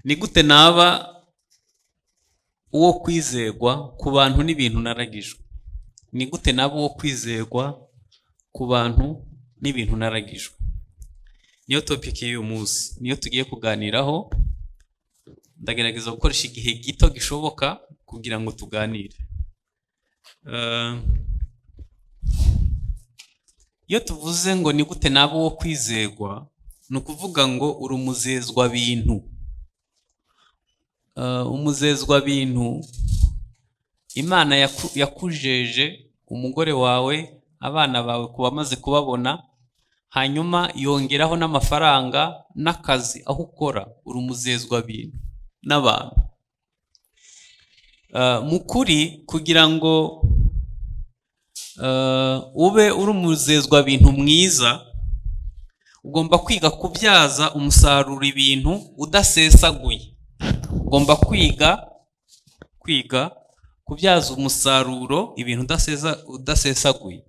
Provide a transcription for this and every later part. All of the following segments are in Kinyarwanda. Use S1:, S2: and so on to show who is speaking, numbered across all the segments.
S1: ni gute naba uwo kwizerwa ku bantu n'ibintu naragijwe? Ni gute naba uwo kwizerwa ku bantu n'ibintu naragijwe? Niyo topic y'uyu munsi, niyo tugiye kuganiraho. Ndagerageza gukoresha igihe gito gishoboka kugira ngo tuganire. Iyo tuvuze ngo ni gute naba uwo kwizerwa, ni ukuvuga ngo uri umuzezwa bintu. Umuzezwa bintu, Imana yakujeje umugore wawe, abana bawe kuba bamaze kubabona, hanyuma yongeraho n'amafaranga n'akazi aho ukora. Uri umuzezwa bintu n'abantu. Mukuri kugira ngo ube uri umuzezwa bintu mwiza, ugomba kwiga kubyaza umusaruro ibintu udasesaguye. Ugomba kwiga kubyaza umusaruro ibintu udasesaguye.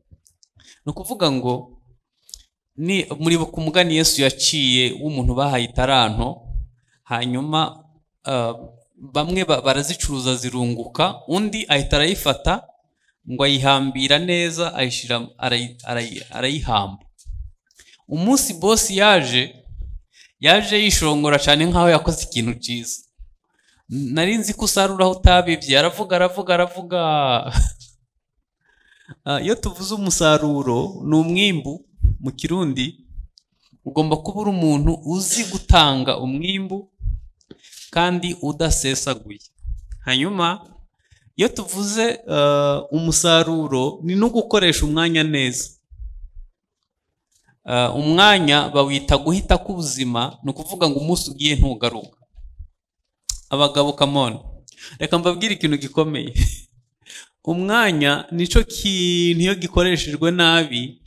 S1: Ni ukuvuga ngo muri ku mugani Yesu yaciye w'umuntu bahaye itaranto, hanyuma bamwe barazicuruza zirunguka, undi ahita arayifata ngo ayihambira neza, ayishira arayihamba. Umunsi boss yaje yishongora cyane nkaho yakoze ikintu cyiza. Nari nzi ko usarura aho utabibye. Aravuga. Iyo tuvuze umusaruro ni umwimbu mu Kirundi, ugomba kuba uri umuntu uzi gutanga umwimbu kandi udasesaguye. Hanyuma iyo tuvuze umusaruro ni no gukoresha umwanya neza. Umwanya bawita guhita k'ubuzima, ni ukuvuga ngo umunsi ugiye ntugaruka. Abagabo come on, reka mbabwire ikintu gikomeye. Umwanya nico kintu iyo gikoreshejwe nabi,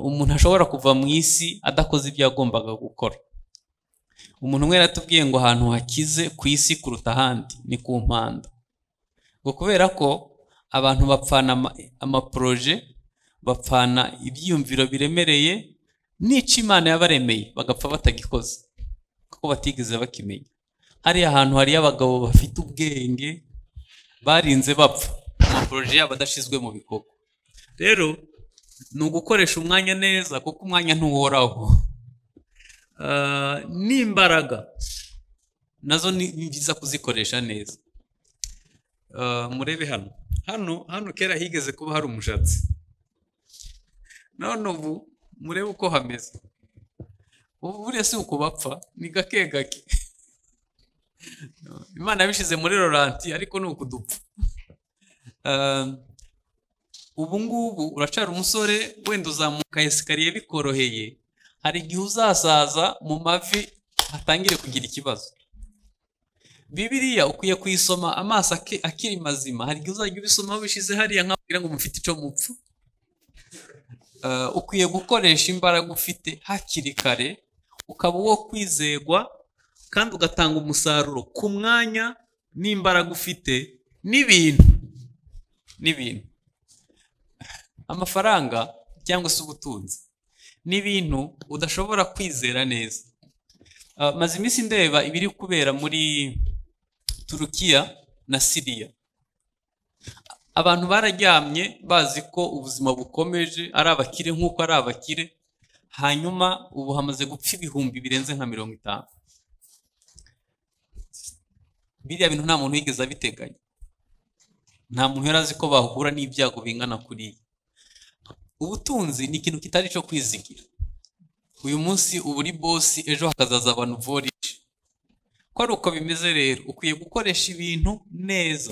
S1: umuntu ashobora kuva mu isi adakoze ibyo yagombaga gukora. Umuntu umwe yaratubwiye ngo ahantu hakize ku isi kuruta ahandi ni ku mpanda. Ngo kubera ko abantu bapfana amaproje, bapfana ibyiyumviro biremereye n'icyo Imana yabaremeye, bagapfa batagikoze kuko batigeze bakimenya. Hariya ahantu hari abagabo bafite ubwenge barinze bapfa, amaproje yabo adashizwe mu bikorwa. Rero ni ugukoresha umwanya neza, kuko umwanya ntuhoraho. N'imbaraga nazo ni byiza kuzikoresha neza. Murebe hano kera higeze kuba hari umushatsi, none ubu murebe uko hameze. Ubu buriya si uko bapfa, ni gake. Imana yabishize muri roranti, ariko ni ukudupfa. Ubu ngubu uracara umusore, wenda uzamuka esikariye bikoroheye, hari igihe uzasaza mu mavi hatangire kugira ikibazo. Bibiliya ukwiye kuyisoma amaso akiri mazima. Hari igihe uzajya ubisoma bishize hariya nkabwira ngo mufite ico mupfu. Ukwiye gukoresha imbaraga ufite hakiri kare, ukaba uwo kwizerwa kandi ugatanga umusaruro ku mwanya n'imbaraga ufite n'ibintu. Amafaranga cyangwa se ubutunzi n'ibintu udashobora kwizera neza. Maze iminsi ndeba ibiri kubera muri Turukiya na Syria. Abantu bararyamye bazi ko ubuzima bukomeje, ari abakire nk'uko ari abakire, hanyuma ubu hamaze gupfa ibihumbi birenze nka 50. Biriya bintu nta muntu yigeze abiteganya. Nta muntu yarazi ko bahura n'ibyago bingana kuriya. Ubutunzi ni ikintu kitari cyo kwizigira. Uyu munsi ubu uri boss, ejo hakazaza abantu vorije. Ko ari uko bimeze rero, ukwiye gukoresha ibintu neza.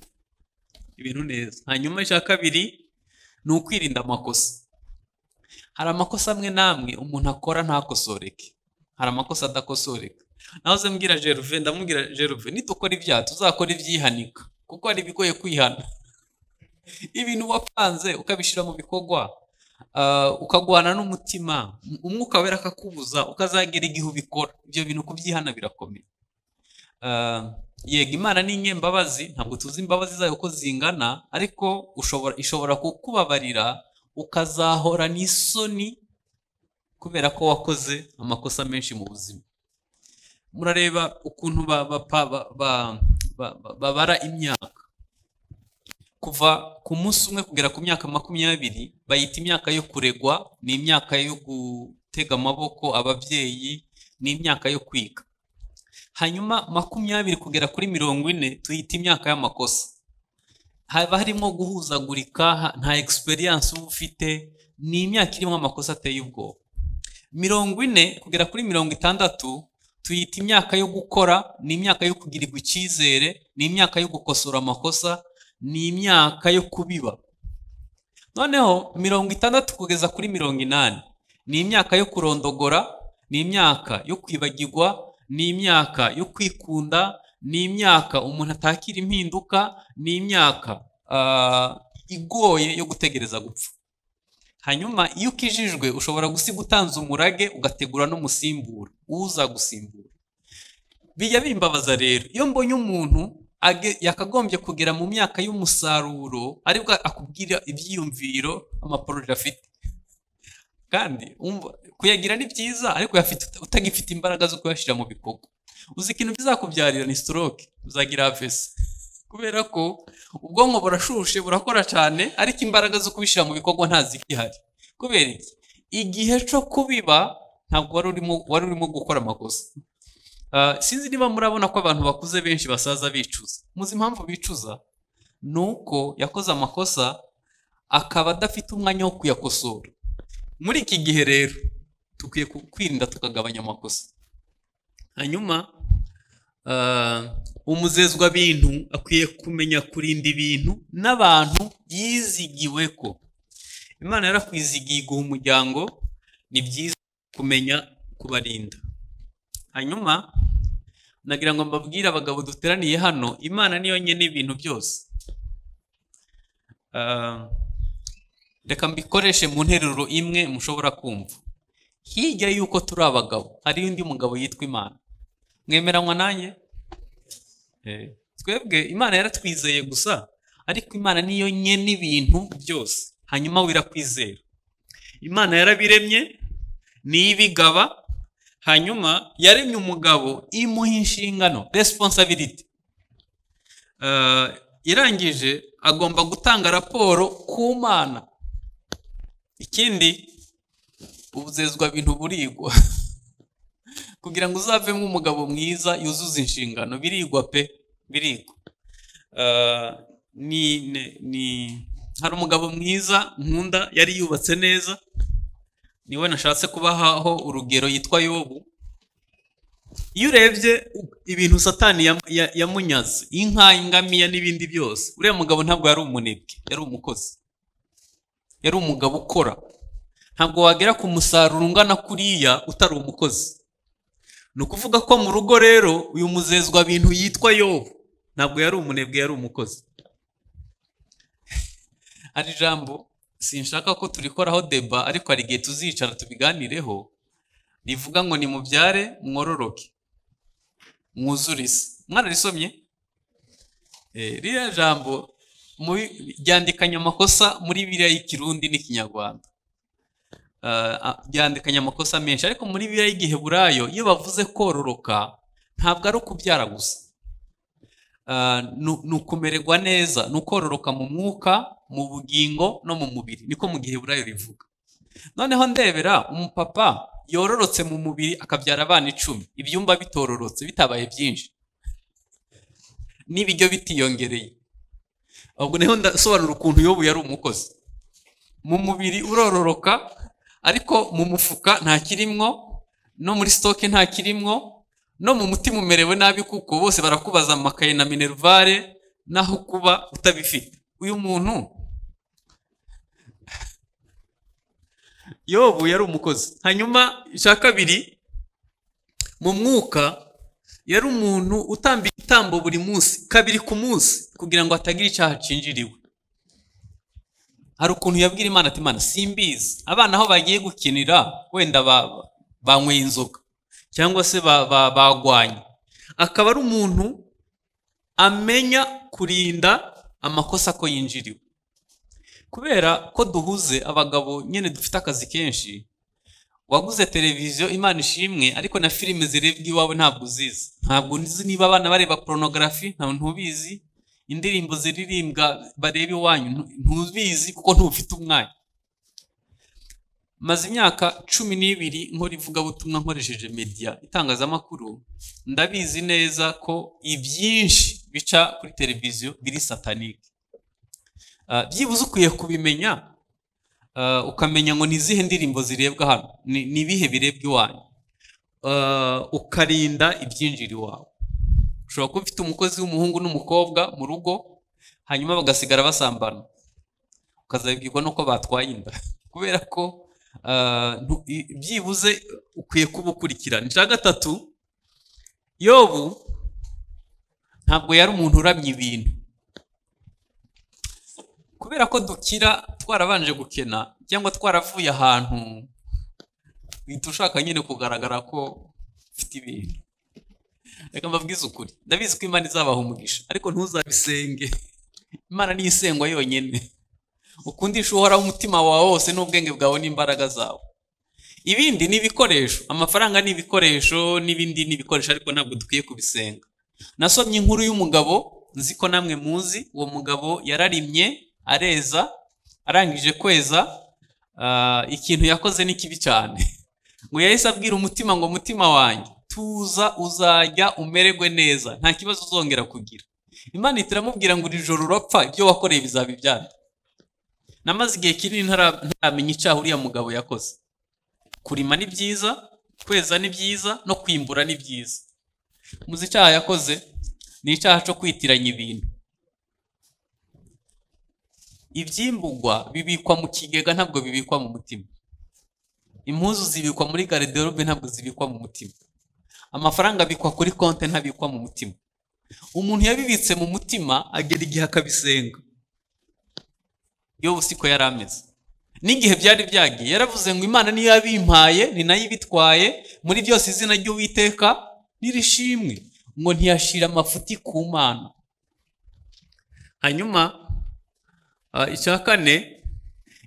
S1: Hanyuma icya kabiri ni ukwirinda amakosa. Hari amakosa amwe namwe umuntu akora ntakosoreke. Hari amakosa adakosoreka. Nahoze mbwira Jeruve, ndamubwira Jeruve, nidukora ibyaha tuzakora ibyihanika, kuko ari bigoye kwihana. Ibintu wapanze ukabishira mu bikorwa, ukagwana n'umutima, umwuka wera akakubuza, ukazagera igihe ubikora. Ibyo bintu kubyihana birakomeye. Yego Imana ni inyembabazi, ntabwo tuzi imbabazi zayo uko zingana, ariko ishobora kukubabarira ukazahora n'isoni kubera ko wakoze amakosa menshi mu buzima. murareba ukuntu babara imyaka kuva ku munsi umwe kugera ku myaka 20 bayita imyaka yo kuregwa, ni imyaka yo gutega amaboko ababyeyi, ni imyaka yo kwiga. Hanyuma 20 kugera kuri 40 tuyita imyaka y'amakosa, haba harimo guhuzagurika, nta experience uba ufite, ni imyaka irimo amakosa ateye ubwoba. 40 kugera kuri 60 tuyita imyaka yo gukora, ni imyaka yo kugirirwa icyizere, ni imyaka yo gukosora amakosa, ni imyaka yo kubiba. Noneho 60 kugeza kuri 80 ni imyaka yo kurondogora, ni imyaka yo kwibagirwa, ni imyaka yo kwikunda, ni imyaka umuntu atakira impinduka, ni imyaka igoye yo gutegereza gupfa. Hanyuma iyo ukijijwe ushobora gusiga utanze umurage ugategura no musimbura uza gusimbura. Bijya bimbabaza rero iyo mbonye umuntu yakagombye kugera mu myaka y'umusaruro aribwo akubwira ibyiyumviro amaporoje afite, kandi kuyagira ni byiza ariko utagifite imbaraga zo kuyashyira mu bikorwa. Uzi ikintu bizakubyarira ni stroke, uzagira AVC, kubera ko ubwonko burashushe burakora cyane ariko imbaraga zo kubishyira mu bikorwa ntazigihari. Kubera iki? Igihe cyo kubiba ntabwo wari urimo gukora amakosa. Sinzi niba murabona ko abantu bakuze benshi basaza bicuza. Muzi impamvu bicuza? Nuko yakoze amakosa akaba adafite umwanya wo kuyakosora. Muri iki gihe rero tukwiye kwirinda tukagabanya amakosa. Hanyuma umuzezwa bintu akwiye kumenya kurinda ibintu n'abantu yizigiwe ko Imana yarakwizigiye guha umuryango, ni byiza kumenya kubarinda. Hanyuma nagira ngo mbabwire abagabo duteraniye hano, Imana niyo nyene ibintu byose. Reka mbikoreshe mu nteruro imwe mushobora kumva. Hirya yuko turi abagabo hari undi mugabo yitwa Imana. Mwemeranywa nanjye? Twebwe Imana yaratwizeye gusa, ariko Imana niyo nyene ibintu byose. Hanyuma wirakwizera. Imana yarabiremye ni ibigaba, hanyuma yaremye umugabo imuha inshingano, responsibility. Irangije agomba gutanga raporo ku Mana. Ikindi ubuzezwa bintu burigwa kugira ngo uzavemo umugabo mwiza yuzuza inshingano, birigwa pe, birigwa. Hari umugabo mwiza nkunda yari yubatse neza, niwe nashatse kubahaho urugero, yitwa Yobu. Iyo urebye ibintu Satani yamunyaze, inka, ingamiya n'ibindi byose, uriya mugabo ntabwo yari umunebwe, yari umukozi, yari umugabo ukora. Ntabwo wagera ku musaruro ungana kuriya utari umukozi. Ni ukuvuga ko mu rugo rero uyu muzezwa bintu yitwa Yobu ntabwo yari umunebwe, yari umukozi. Hari ijambo sinshaka ko turikoraho deba, ariko hari igihe tuzicara tubiganireho, rivuga ngo ni mubyare mwororoke mwuzure isi. Mwararisomye? Ririya jambo ryandikanye amakosa muri Bibiliya y'Ikirundi n'Ikinyarwanda. Ryandikanye amakosa menshi, ariko muri Bibiliya y'Igiheburayo iyo bavuze kororoka ntabwo ari ukubyara gusa. Nukumererwa neza, nukororoka mu mwuka, mu bugingo no mu mubiri, niko mu Giheburayo rivuga. Noneho ndebera umupapa yororotse mu mubiri akabyara abana 10, ibyumba bitororotse bitabaye byinshi, n'ibiryo bitiyongereye. Ubwo neho ndasobanura ukuntu Yobu yari umukozi. Mu mubiri urororoka ariko mu mufuka nta kirimwo, no muri stoke nta kirimwo, no mu mutima umerewe nabi kuko bose barakubaza amakaye na minervare naho kuba utabifite. Uyu muntu Yobu yari umukozi. Hanyuma icya kabiri, mu mwuka yari umuntu utambira itambo buri munsi, kabiri ku munsi, kugira ngo atagira icyaha cinjiriwe. Hari ukuntu yabwira Imana ati Imana simbizi, abana aho bagiye gukinira wenda banyweye inzoga cyangwa se bagwanye. Akaba ari umuntu amenya kurinda amakosa ko yinjiriwe. Kubera ko duhuze abagabo nyene dufite akazi kenshi, waguze televiziyo Imana ishimwe, ariko na filime zirebwa iwawe ntabwo uzizi. Ntabwo uzi niba abana bareba pornography, ntabwo ntubizi. Indirimbo ziririmbwa bareba iwanyu ntubizi kuko ntufite umwanya. Maze imyaka 12 nkora ivugabutumwa nkoresheje media itangazamakuru, ndabizi neza ko ibyinshi bica kuri televiziyo biri satanique. Byibuze ukwiye kubimenya, ukamenya ngo nizihe ndirimbo zirebwa hano, ni bihe birebwa iwanyu, ukarinda ibyinjiri wawe. Ushobora kuba ufite umukozi w'umuhungu n'umukobwa mu rugo, hanyuma bagasigara basambana, ukazabibwirwa nuko batwaye inda, kubera ko byibuze ukwiye kuba ukurikirana. Icya gatatu, Yobu ntabwo yari umuntu uramye ibintu. Kubera ko dukira twarabanje gukena cyangwa twaravuye ahantu bitushaka nyine kugaragara ko ufite ibintu. Reka mbabwize ukuri, ndabizi ko Imana izabaha umugisha, ariko ntuzabisenge. Imana ni isengwa yonyine. Ukundisha uhoraho umutima wawe wose n'ubwenge bwawe n'imbaraga zawe. Ibindi ni ibikoresho, amafaranga ni ibikoresho, n'ibindi ni ibikoresho, ariko ntabwo dukwiye kubisenga. Nasomye inkuru y'umugabo, nzi ko namwe muzi. Uwo mugabo yararimye, areza, arangije kweza, ikintu yakoze ni kibi cyane. Ngo yahise abwira umutima ngo mutima wanjye, tuza uzajya umererwe neza, nta kibazo uzongera kugira. Imana itiramubwira ngo iri joro urapfa, ibyo wakoreye bizaba ibyande. Namaze igihe kinini ntaramenya icyaha uriya mugabo yakoze. Kurima ni byiza, kweza ni byiza, no kwimbura ni byiza. Muzi icyaha yakoze ni icyaha cyo kwitiranya ibintu. Ibyimburwa bibikwa mu kigega, ntabwo bibikwa mu mutima. Impuzu zibikwa muri garderobe, ntabwo zibikwa mu mutima. Amafaranga abikwa kuri konti, ntabikwa mu mutima. Umuntu yabibitse mu mutima agera igihe akabisenga. Yobu siko yari ameze. N'igihe byari byagiye yaravuze ngo Imana niyo yabimpaye ni nayo ibitwaye, muri byose izina ry'Uwiteka nirishimwe. Ngo ntiyashira amafuti ku Mana. Hanyuma icya kane,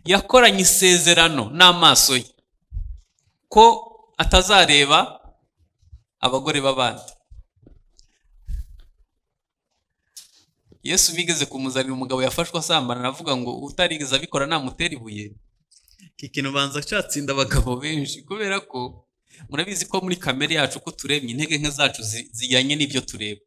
S1: yakoranye isezerano n'amaso ye ko atazareba abagore b'abandi. Yesu bigeze kumuzanira umugabo yafashwe asambana, aravuga ngo utarigeze abikora namutera ibuye. Iki kintu banza cyatsinda abagabo benshi, kubera ko murabizi ko muri kamere yacu ko turemye intege nke zacu zijyanye n'ibyo tureba.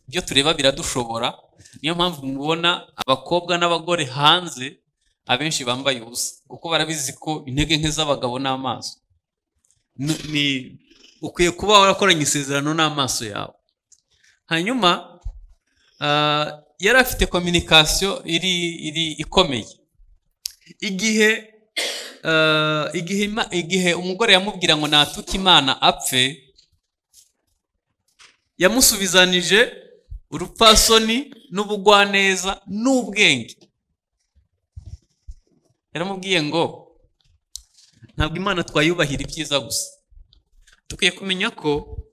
S1: Ibyo tureba biradushobora. Niyo mpamvu mubona abakobwa n'abagore hanze abenshi bambaye ubusa, kuko barabizi ko intege nke z'abagabo n'amaso. Ni ukwiye kuba warakoranye isezerano n'amaso yawe. Hanyuma yari afite communication iri ikomeye. Igihe umugore yamubwira ngo natuke Imana apfe, yamusubizanije urupfasoni n'ubugwaneza n'ubwenge. Yaramubwiye ngo ntabwo Imana twayubahira ibyiza gusa. Tukwiye kumenya ko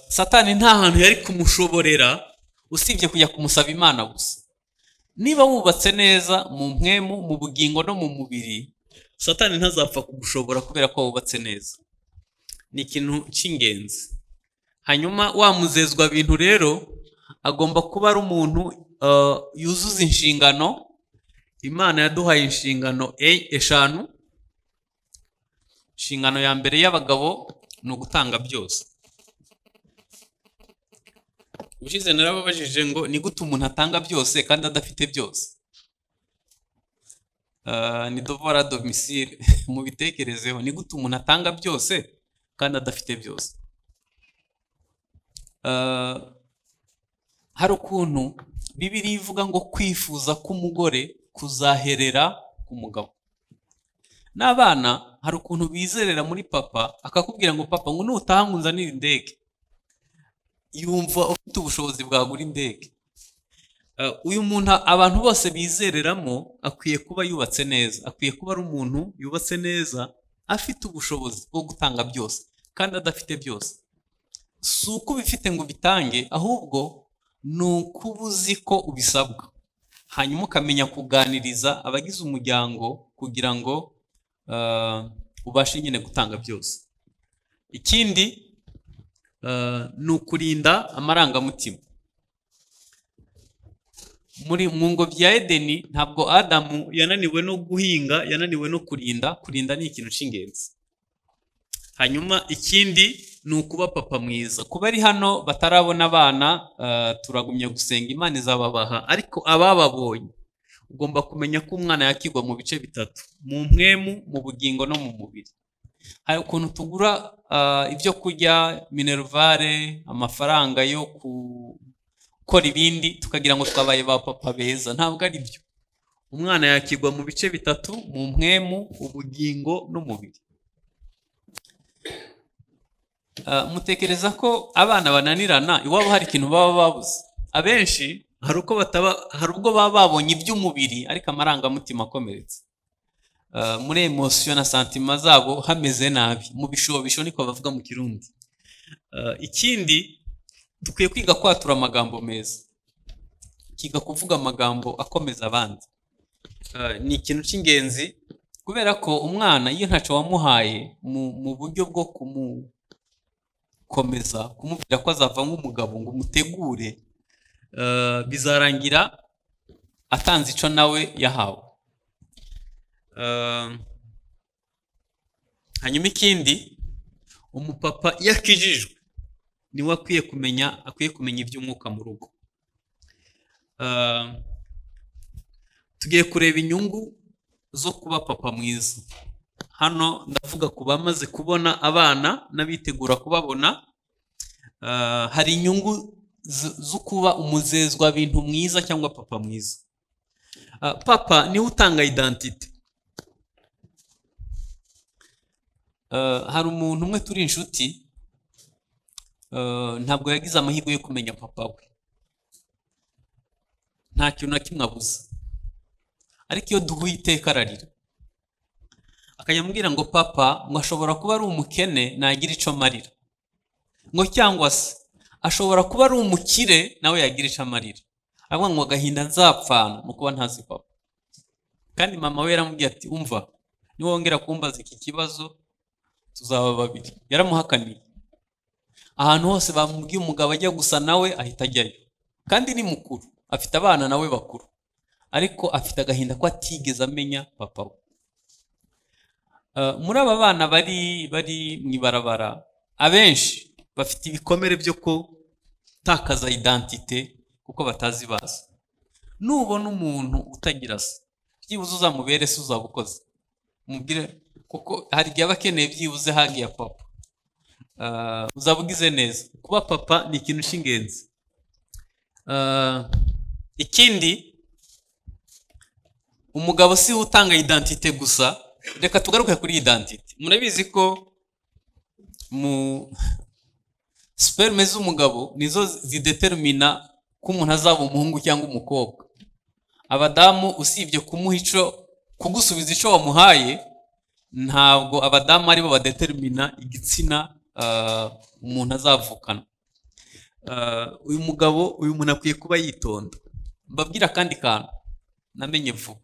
S1: Satani nta hantu yari kumushoborera usibye kujya kumusaba Imana gusa. Niba wubatse neza mu mpwemu, mu bugingo no mu mubiri, Satani ntazapfa kugushobora kubera ko wubatse neza. Ni ikintu cy'ingenzi. Hanyuma wamuzezwa bintu rero agomba kuba ari umuntu yuzuza inshingano. Imana yaduhaye inshingano eshanu. Inshingano ya mbere y'abagabo ni ugutanga byose. Ushize narababajije ngo ni gute umuntu atanga byose kandi adafite byose. Ni devoir à domicile. Mubitekerezeho, ni gute umuntu atanga byose kandi adafite byose. Hari ukuntu Bibiliya ivuga ngo kwifuza k'umugore kuzaherera ku mugabo. N'abana hari ukuntu bizerera muri papa, akakubwira ngo papa ngo nutaha ngo nzanire indege. Yumva ufite ubushobozi bwagura indege. Uyu muntu abantu bose bizereramo akwiye kuba yubatse neza, akwiye kuba ari umuntu yubatse neza, afite ubushobozi bwo gutanga byose kandi adafite byose. Si uko ubifite ngo bitange, ahubwo ni ukuba uzi ko ubisabwa, hanyuma ukamenya kuganiriza abagize umuryango kugira ngo ubashe nyine gutanga byose. Ikindi ni ukurinda amarangamutima. Mu ngobyi ya Edeni ntabwo Adamu yananiwe no guhinga, yananiwe no kurinda ni ikintu cy'ingenzi. Hanyuma ikindi ni ukuba papa mwiza. Kuba ari hano batarabona abana, turagumye gusenga Imana izababaha, ariko abababonye ugomba kumenya ko umwana yakigwa mu bice bitatu: mu mpwemu, mu bugingo no mu mubiri. Hari ukuntu tugura ibyo kurya, minervare, amafaranga yo gukora ibindi, tukagira ngo twabaye ba papa beza. Ntabwo ari byo. Umwana yakigwa mu bice bitatu: mu mpwemu, ubugingo n'umubiri. Mutekereza ko abana bananirana iwabo hari ikintu baba babuze? Abenshi hari ubwo baba babonye iby'umubiri ariko amarangamutima akomeretse, muri emotion na sentiment zabo hameze nabi, mu bishobisho niko bavuga mu Kirundi. Ikindi dukwiye kwiga kwatura amagambo meza, kiga kuvuga amagambo akomeza abandi. Ni ikintu cy'ingenzi, kubera ko umwana iyo ntaco wamuhaye mu buryo bwo kumukomeza, kumubwira ko azavamo umugabo ngo umutegure, bizarangira atanze ico nawe yahawe. Hanyuma ikindi, umupapa yakijijwe niwe akwiye kumenya iby'umwuka mu rugo. Tugiye kureba inyungu zo kuba papa mwiza. Hano ndavuga ku bamaze kubona abana n'abitegura kubabona. Hari inyungu zo kuba umuzezwa bintu mwiza cyangwa papa mwiza. Papa niwe utanga identite. Hari umuntu umwe turi inshuti, ntabwo yagize amahirwe yo kumenya papa we, nta kintu na kimwe abuze, ariko iyo duhuye iteka ararira, akayambwira ngo papa ngo ashobora kuba ari umukene nagira ico amarira, ngo cyangwa se ashobora kuba ari umukire nawe yagira ico amarira, avuga ngo agahinda nzapfana no kuba ntazi papa. Kandi mama we yaramubwiye ati umva, niwongera kumbaza iki kibazo tuzaba babiri. Yaramuhakaniye. Ahantu hose bamubwiye umugabo ajya gusa nawe ahita ajyayo, kandi ni mukuru, afite abana nawe bakuru, ariko afite agahinda ko atigeze amenya papa we. Muri aba bana bari mwibarabara, abenshi bafite ibikomere byo gutakaza identite kuko batazi bazi. Nubona umuntu utagira se, byibuze uzamubere se uzabukoze, mubwire kuko hari igihe abakeneye byibuze hagiye papa, uzabugize neza. Kuba papa ni ikintu cy'ingenzi. Ikindi, umugabo si utanga identite gusa. Reka tugaruke kuri identite. Murabizi ko mu sperme z'umugabo nizo zidetermina ko umuntu azaba umuhungu cyangwa umukobwa. Abadamu usibye kumuha ico, kugusubiza ico wamuhaye, ntabwo abadamu aribo badetermina igitsina umuntu azavukana. Uyu mugabo, uyu muntu akwiye kuba yitonda. Mbabwira kandi kantu namenye vuba.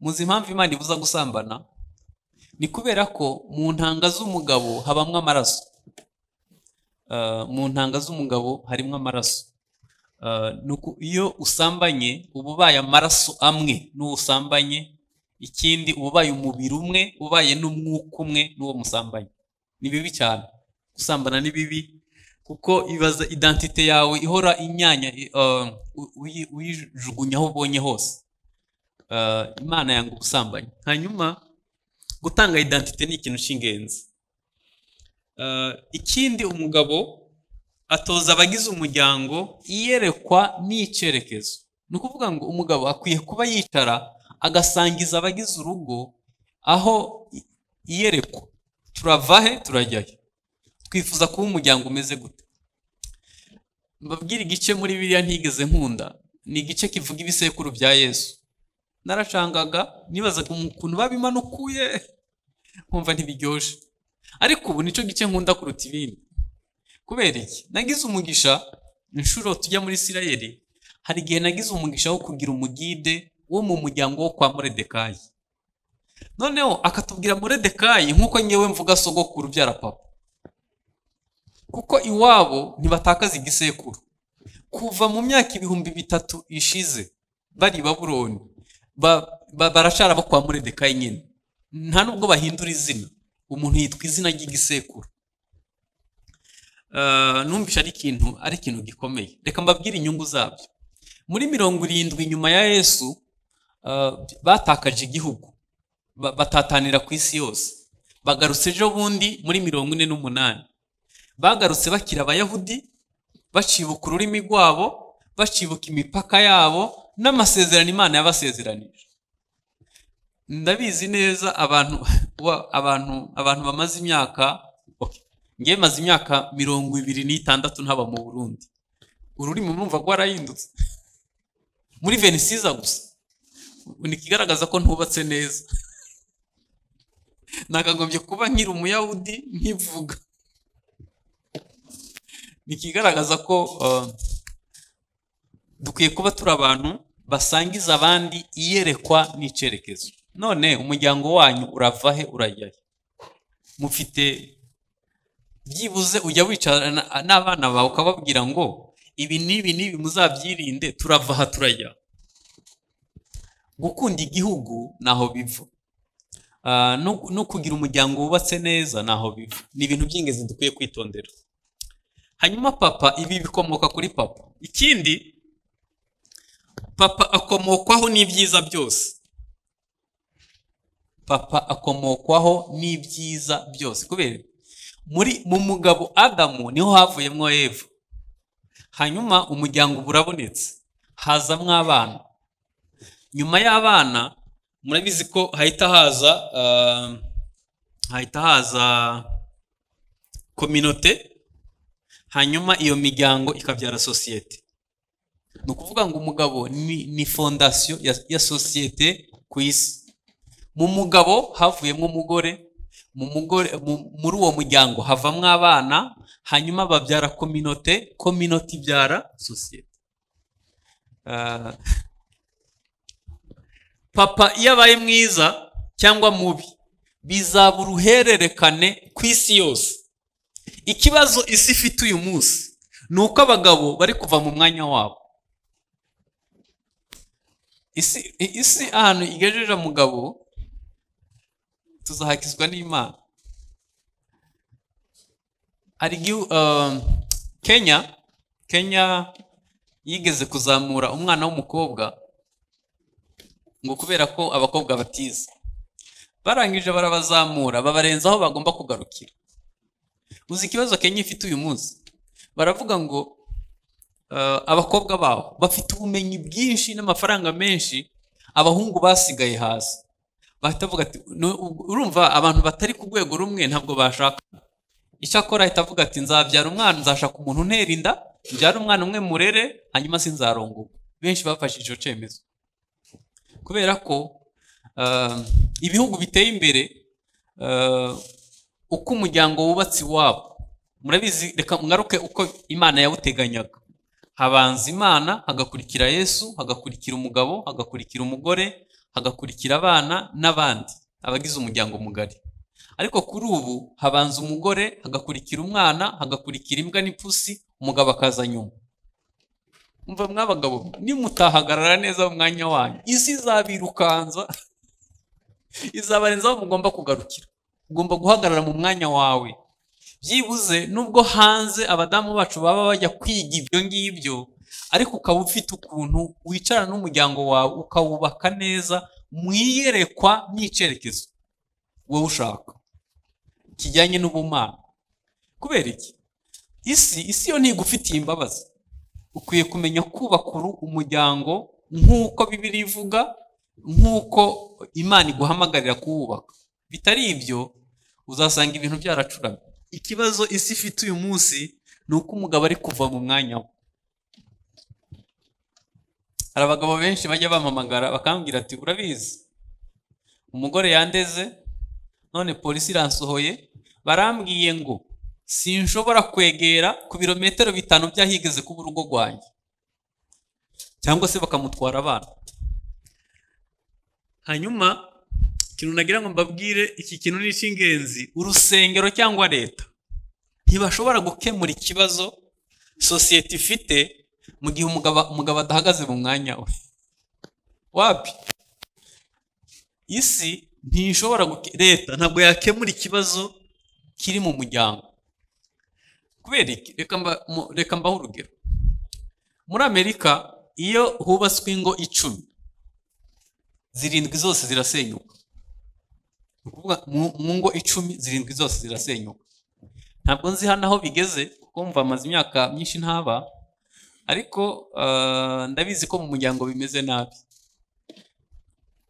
S1: Muzi impamvu Imana ibuza gusambana? Ni kubera ko mu ntanga z'umugabo habamwe amaraso. Mu ntanga z'umugabo harimo amaraso. Nuko iyo usambanye ububaye amaraso amwe n'uwo usambanye, ikindi ububaye umubiri umwe, ubaye n'umwuka umwe n'uwo musambanye. Ni bibi cyane. Gusambana ni bibi kuko ibaza identite yawe ihora inyanya, uyijugunya aho ubonye hose. Imana yanga ubusambanyi. Hanyuma gutanga identite ni ikintu cy'ingenzi. Ikindi, umugabo atoza abagize umuryango iyerekwa n'icyerekezo. Ni ukuvuga ngo umugabo akwiye kuba yicara agasangiza abagize urugo aho iyerekwa. Turava he turajyayo, twifuza kuba umuryango umeze gute. Mbabwira igice muri Bibiliya ntigeze nkunda, ni igice kivuga ibisekuru bya Yesu. Narashangaga nibazaga ukuntu babimanukuye, nkumva ntibiryoshe, ariko ubu nico gice nkunda kuruta ibindi. Kubera iki? Nagize umugisha inshuro tujya muri Isirayeli, hari igihe nagize umugisha wo kugira umugide wo mu muryango wo kwa Moridekayi. noneho akatubwira Moridekayi nk'uko ngewe mvuga sogokuru ubyara papa, kuko iwabo ntibatakaza igisekuru. Kuva mu myaka 3000 ishize bari i Babuloni barashara bo kwa Moridekayi nyine, nta nubwo bahindura izina, umuntu yitwa izina ry'igisekuru. Numvisha ari ikintu gikomeye. Reka mbabwire inyungu zabyo. Muri 70 nyuma ya Yesu batakaje igihugu, batatanira ku isi yose. Bagarutse ejo bundi muri 48, bagarutse bakira Abayahudi, bacibuka ururimi rwabo, bacibuka imipaka yabo n'amasezerano Imana yabasezeranije. Ndabizi neza abantu bamaze imyaka, ngiye maze imyaka 26 ntaba mu Burundi. Ururimi mwumva rwarahindutse muri Venisiza gusa, nikigaragaza ko ntubatse neza. Nakagombye kuba nkiri Umuyahudi nkivuga, nikigaragaza ko dukwiye kuba turi abantu basangiza abandi iyerekwa n'icerekezo. None umuryango wanyu urava he urajya he? Mufite byibuze ujya wicarana n'abana bawe ukababwira ngo ibi n'ibi muzabyirinde, turava aha turajya. Gukunda igihugu naho biva, no kugira umuryango wubatse neza naho biva. Ni ibintu by'ingenzi dukwiye kwitondera. Hanyuma papa, ibi bikomoka kuri papa. Ikindi, papa akomokwaho n'ibyiza byose. Papa akomokwaho n'ibyiza byose, kubera mu mugabo Adamu niho havuyemo Eva. Hanyuma umuryango burabonetse, hazamwe abana. Nyuma y'abana murabizi ko hahita haza communauté, hanyuma iyo miryango ikabyara societe. Ni ukuvuga ngo umugabo ni fondation ya societe ku isi. Mu mugabo havuyemo umugore, muri uwo muryango havamwe abana, hanyuma babyara communauté ibyara societe. Papa iyo abaye mwiza cyangwa mubi bizaba uruhererekane ku isi yose. Ikibazo isi ifite uyu munsi ni uko abagabo bari kuva mu mwanya wabo. Isi ahantu igejeje umugabo tuzahakizwa n'Imana. Ari Kenya yigeze kuzamura umwana w'umukobwa ngo kubera ko abakobwa batize, barangije barabazamura babarenza aho bagomba kugarukira. Uzi ikibazo Kenya ifite uyu munsi? Baravuga ngo abakobwa baho bafite ubumenyi bwinshi n'amafaranga menshi, abahungu basigaye hasi. Bahita bavuga ati urumva abantu batari ku rwego rumwe ntabwo bashaka. Icyakora ahita avuga ati nzabyara umwana, nzashaka umuntu untera inda, mbyara umwana umwe murere, hanyuma sinzarongoka. Benshi bafashe icyo cyemezo kubera ko ibihugu biteye imbere uko umuryango wubatse iwabo. Murabizi, reka mwaruke uko Imana yawuteganyaga. Habanza Imana, hagakurikira Yesu, hagakurikira umugabo, hagakurikira umugore, hagakurikira abana n'abandi abagize umuryango mugari. Ariko kuri ubu habanza umugore, hagakurikira umwana, hagakurikira imbwa n'ipusi, umugabo akaza nyuma. Umva mwabagabo, nimutahagarara neza mu mwanya wanyu, isi izabirukanza, izabarenza aho mugomba kugarukira. Ugomba guhagarara mu mwanya wawe. Byibuze nubwo hanze abadamu bacu baba bajya kwiga ibyo ngibyo, ariko ukaba ufite ukuntu wicara n'umuryango wawe ukawubaka neza mu iyerekwa n'icerekezo wowe ushaka kijyanye n'ubumana. Kubera iki? Isi yo ntigufitiye imbabazi. Ukwiye kumenya kubaka umuryango nk'uko Bibiliya ivuga, nk'uko Imana iguhamagarira kuwubaka. Bitari ibyo uzasanga ibintu byaracuramye. Ikibazo isi ifite uyu munsi ni uko umugabo ari kuva mu mwanya we. Hari abagabo benshi bajya bampamagara bakambwira ati urabizi umugore yandeze, none polisi iransohoye, barambwiye ngo sinshobora kwegera ku birometero 5 byahigeze kuba urugo rwanjye, cyangwa se bakamutwara abana. Hanyuma ikintu nagira ngo mbabwire, iki kintu ni icy'ingenzi. Urusengero cyangwa leta ntibashobora gukemura ikibazo sosiyete ifite mu gihe umugabo adahagaze mu mwanya we. Wapi? Isi ntishobora, leta ntabwo yakemura ikibazo kiri mu muryango. Kubera iki? Reka mbaho urugero. Muri Amerika iyo hubatswe ingo 10, 7 zose zirasenyuka. Mu ngo 10, 7 zose zirasenyuka. Ntabwo nzi hano aho bigeze kuko mva amaze imyaka myinshi ntaba, ariko ndabizi ko mu muryango bimeze nabi.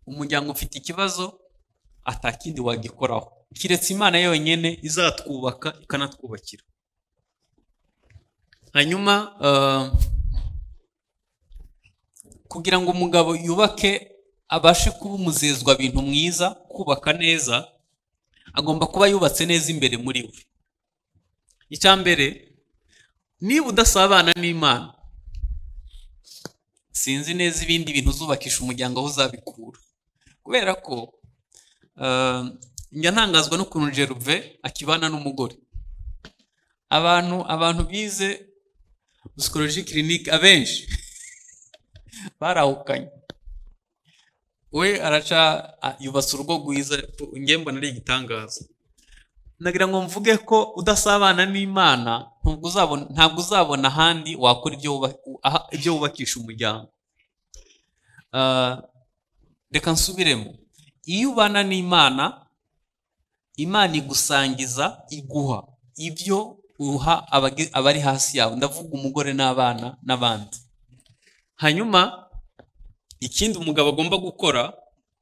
S1: Umuryango ufite ikibazo atakindi wagikoraho kiretse Imana yonyine izatwubaka ikanatwubakira. Hanyuma kugira ngo umugabo yubake, abashe kuba umuzezwa bintu mwiza, kubaka neza, agomba kuba yubatse neza imbere muri we. Icyambere, niba udasabana n'Imana, sinzi neza ibindi bintu uzubakisha umuryango aho uzabikura. Kubera ko njya ntangazwa n'ukuntu Jeruve akibana n'umugore. Abantu bize psychologie clinique abenshi barahukanye. We araca yubatse urugo rwiza, ngiye mbona ari igitangaza. Nagira ngo mvuge ko udasabana n'Imana ntabwo uzabona ahandi wakora ibyo wubakisha umuryango. Reka nsubiremo. Iyo ubana n'Imana, Imana igusangiza, iguha ibyo uha abari hasi yawe. Ndavuga umugore n'abana n'abandi. Hanyuma ikindi umugabo agomba gukora,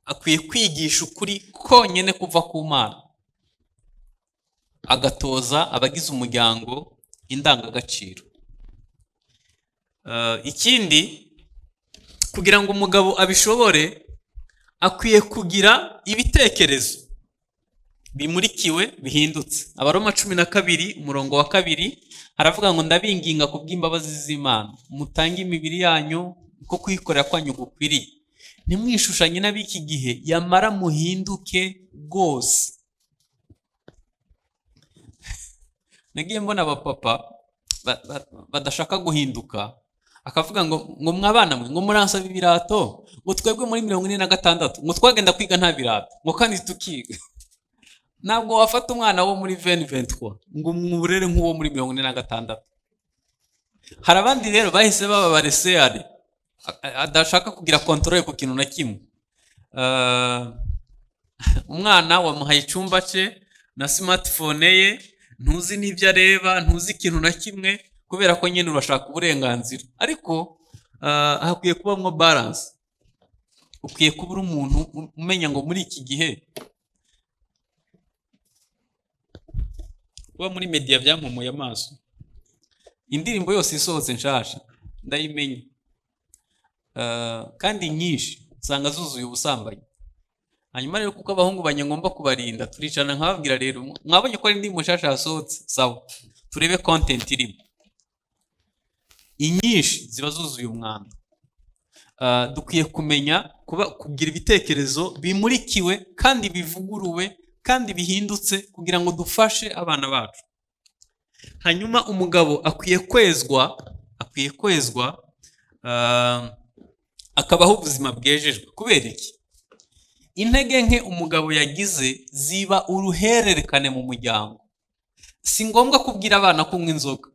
S1: akwiye kwigisha ukuri konyine kuva ku Mana, agatoza abagize umuryango indangagaciro. Ikindi, kugira ngo umugabo abishobore, akwiye kugira ibitekerezo bimurikiwe bihindutse. Abaroma 12:2 haravuga ngo ndabinginga kubw'imbabazi z'Imana mutange imibiri yanyu ko kwikorera kwanyu gukwiriye, ntimwishushanye n'abiki gihe, yamara muhinduke rwose. Nagiye mbona abapapa badashaka guhinduka, akavuga ngo mwabana mwe ngo muransaba ibirato, ngo twebwe muri 46 ngo twagenda kwiga nta birato, ngo kandi tukiga. Ntabwo wafata umwana wo muri 2023 ngo umurere nk'uwo muri 46. Hari abandi rero bahise baba bareseyare, adashaka kugira control ku kintu na kimwe. Umwana wamuhaye icyumba cye na smartphone ye, ntuzi n'ibyo areba, ntuzi ikintu na kimwe, kubera ko nyine urashaka uburenganzira. Ariko hakwiye kubamo balance. Ukwiye kuba uri umuntu umenya ngo muri iki gihe, kuba muri media byampumuye amaso. Indirimbo yose isohotse nshasha ndayimenye, kandi nyinshi usanga zuzuye ubusambanyi. Hanyuma rero kuko abahungu banyangomba kubarinda, turicana nkababwira rero, mwabonye ko ari indirimbo nshasha yasohotse, sawa turebe content irimo. Inyinshi ziba zuzuye umwanda. Dukwiye kumenya kugira ibitekerezo bimurikiwe kandi bivuguruwe kandi bihindutse kugira ngo dufashe abana bacu. Hanyuma umugabo akwiye kwezwa akabaho ubuzima bwejejwe. Kubera iki? Intege nke umugabo yagize ziba uruhererekane mu muryango. Si ngombwa kubwira abana kunywa inzoga.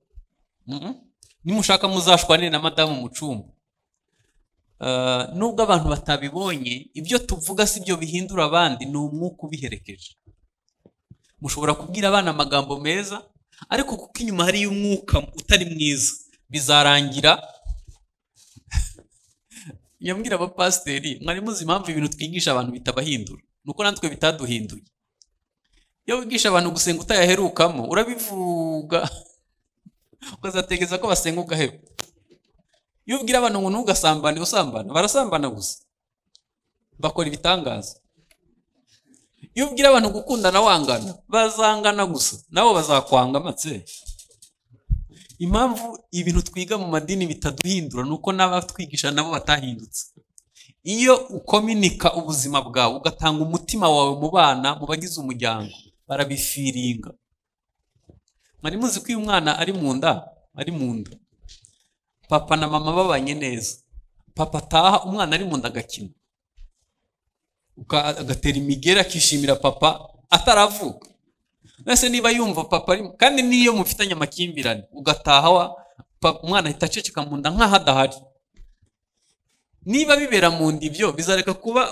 S1: Nimushaka muzashwane na madamu mu cyumba. Nubwo abantu batabibonye, ibyo tuvuga si byo bihindura abandi, ni umwuka ubiherekeje. Mushobora kubwira abana amagambo meza, ariko kuko inyuma hari umwuka utari mwiza, bizarangira. Yambwira abapasiteri, mwari muzi impamvu ibintu twigisha abantu bitabahindura, nuko natwe bitaduhinduye. Iyo wigisha abantu gusenga utayaherukamo, urabivuga ukazategeza ko basenga ugaheba. Iyo ubwira abantu ngo ntugasambane, usambana, barasambana gusa, bakora ibitangaza. Iyo ubwira abantu gukundana wangana, bazangana gusa, nabo bazakwanga matse. Impamvu ibintu twiga mu madini bitaduhindura nuko n'abatwigisha nabo batahindutse. iyo ukominika ubuzima bwawe ugatanga umutima wawe mu bana, mu bagize umuryango, barabifiringa. Mwari muzi ko iyo umwana ari mu nda papa na mama babanye neza, papa ataha umwana ari mu nda agakina, agatera imigeri akishimira papa ataravuka. Nese niba yumva papa ari, kandi niyo mufitanye amakimbirane ugataha umwana ahita aceceka mu nda nk'aho adahari, niba bibera mu nda ibyo bizareka kuba